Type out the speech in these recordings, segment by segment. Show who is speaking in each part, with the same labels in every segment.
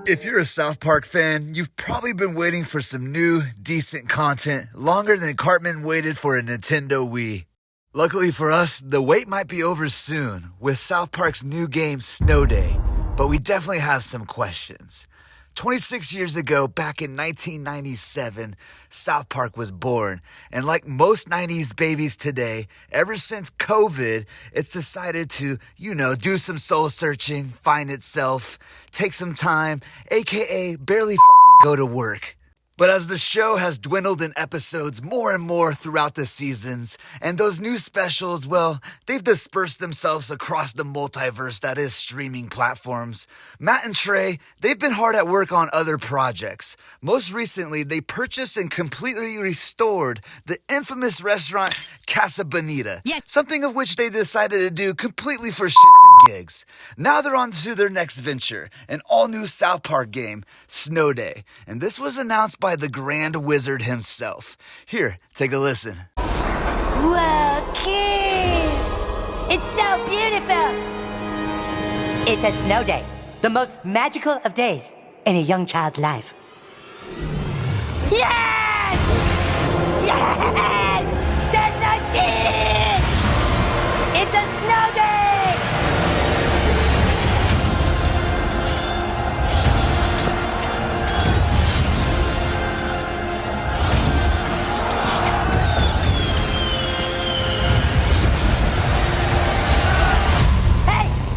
Speaker 1: If you're a South Park fan, you've probably been waiting for some new, decent content longer than Cartman waited for a Nintendo Wii. Luckily for us, the wait might be over soon with South Park's new game Snow Day, but we definitely have some questions. 26 years ago, back in 1997, South Park was born. And like most 90s babies today, ever since COVID, it's decided to, do some soul searching, find itself, take some time, aka barely fucking go to work. But as the show has dwindled in episodes more and more throughout the seasons, and those new specials, well, they've dispersed themselves across the multiverse that is streaming platforms. Matt and Trey, they've been hard at work on other projects. Most recently, they purchased and completely restored the infamous restaurant Casa Bonita, something of which they decided to do completely for shits and gigs. Now they're on to their next venture, an all-new South Park game, Snow Day, and this was announced by the Grand Wizard himself. Here, take a listen.
Speaker 2: Whoa, kid! It's so beautiful!
Speaker 3: It's a snow day, the most magical of days in a young child's life.
Speaker 2: Yes! Yes! There's no kid! It's a snow day!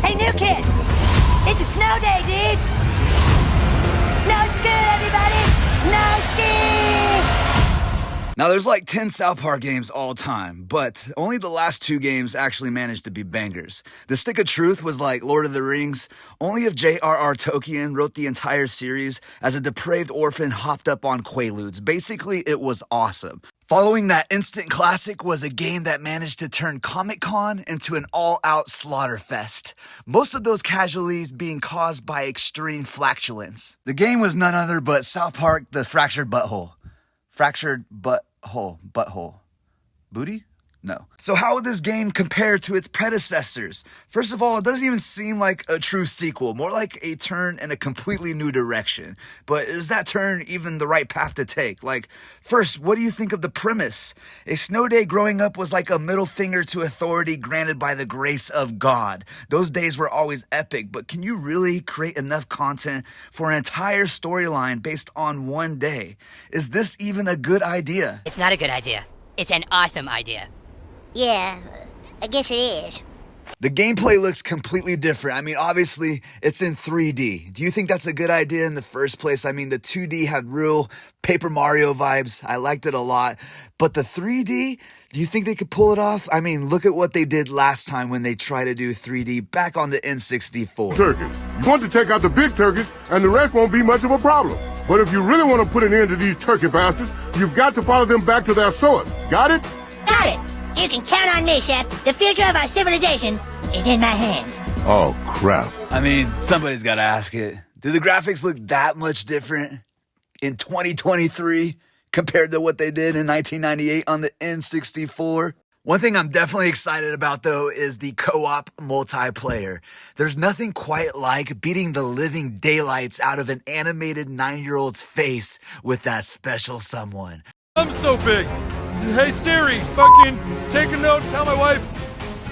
Speaker 2: Hey, new kid! It's a snow day, dude! No scoot, everybody! No scoot!
Speaker 1: Now, there's like 10 South Park games all time, but only the last 2 games actually managed to be bangers. The Stick of Truth was like Lord of the Rings. Only if J.R.R. Tolkien wrote the entire series as a depraved orphan hopped up on Quaaludes. Basically, it was awesome. Following that instant classic was a game that managed to turn Comic-Con into an all-out slaughter fest. Most of those casualties being caused by extreme flatulence. The game was none other but South Park: The Fractured Butthole. Fractured butthole. Booty? No. So how would this game compare to its predecessors? First of all, it doesn't even seem like a true sequel, more like a turn in a completely new direction. But is that turn even the right path to take? Like, first, what do you think of the premise? A snow day growing up was like a middle finger to authority granted by the grace of God. Those days were always epic, but can you really create enough content for an entire storyline based on one day? Is this even a good idea?
Speaker 4: It's not a good idea. It's an awesome idea.
Speaker 2: Yeah, I guess it is.
Speaker 1: The gameplay looks completely different. I mean, obviously, it's in 3D. Do you think that's a good idea in the first place? I mean, the 2D had real Paper Mario vibes. I liked it a lot. But the 3D, do you think they could pull it off? I mean, look at what they did last time when they tried to do 3D back on the N64.
Speaker 5: Turkeys. You want to take out the big turkeys, and the rest won't be much of a problem. But if you really want to put an end to these turkey bastards, you've got to follow them back to their source. Got it?
Speaker 2: Got it! You can count on me, Chef. The future of our civilization is in my hands.
Speaker 5: Oh, crap.
Speaker 1: I mean, somebody's got to ask it. Do the graphics look that much different in 2023 compared to what they did in 1998 on the N64? One thing I'm definitely excited about, though, is the co-op multiplayer. There's nothing quite like beating the living daylights out of an animated 9-year-old's face with that special someone.
Speaker 6: I'm so big. Hey Siri, fucking take a note, tell my wife,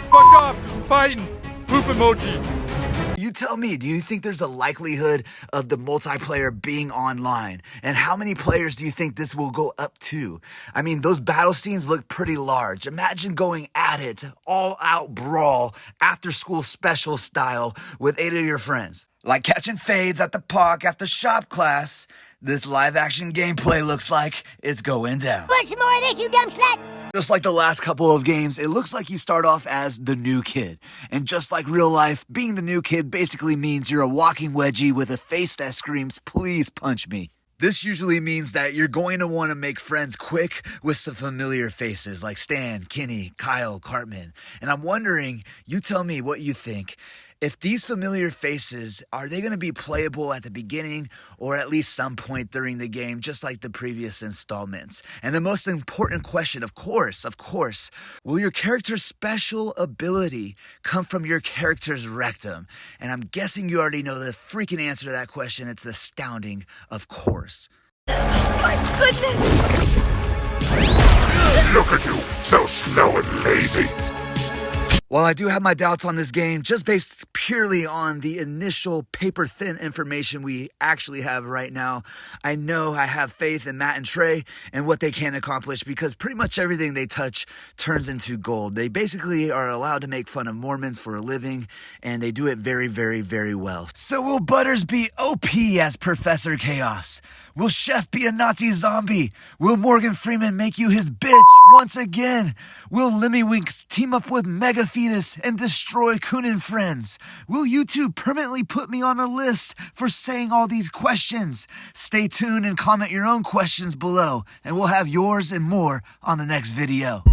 Speaker 6: fuck off, fighting, poop emoji.
Speaker 1: You tell me, do you think there's a likelihood of the multiplayer being online? And how many players do you think this will go up to? I mean, those battle scenes look pretty large. Imagine going at it, all out brawl, after school special style with 8 of your friends. Like catching fades at the park after shop class. This live action gameplay looks like it's going down.
Speaker 2: Want some more of this, you dumb slut?
Speaker 1: Just like the last couple of games, it looks like you start off as the new kid. And just like real life, being the new kid basically means you're a walking wedgie with a face that screams, "Please punch me." This usually means that you're going to want to make friends quick with some familiar faces like Stan, Kenny, Kyle, Cartman. And I'm wondering, you tell me what you think. If these familiar faces, are they going to be playable at the beginning or at least some point during the game, just like the previous installments? And the most important question, of course, will your character's special ability come from your character's rectum? And I'm guessing you already know the freaking answer to that question. It's astounding, of course.
Speaker 2: My goodness!
Speaker 5: Look at you, so slow and lazy.
Speaker 1: While I do have my doubts on this game, just based purely on the initial paper-thin information we actually have right now, I know I have faith in Matt and Trey and what they can accomplish, because pretty much everything they touch turns into gold. They basically are allowed to make fun of Mormons for a living, and they do it very, very, very well. So will Butters be OP as Professor Chaos? Will Chef be a Nazi zombie? Will Morgan Freeman make you his bitch once again? Will Lemmy-Winks team up with Mega Fetus and destroy Coon and Friends? Will YouTube permanently put me on a list for saying all these questions? Stay tuned and comment your own questions below, and we'll have yours and more on the next video.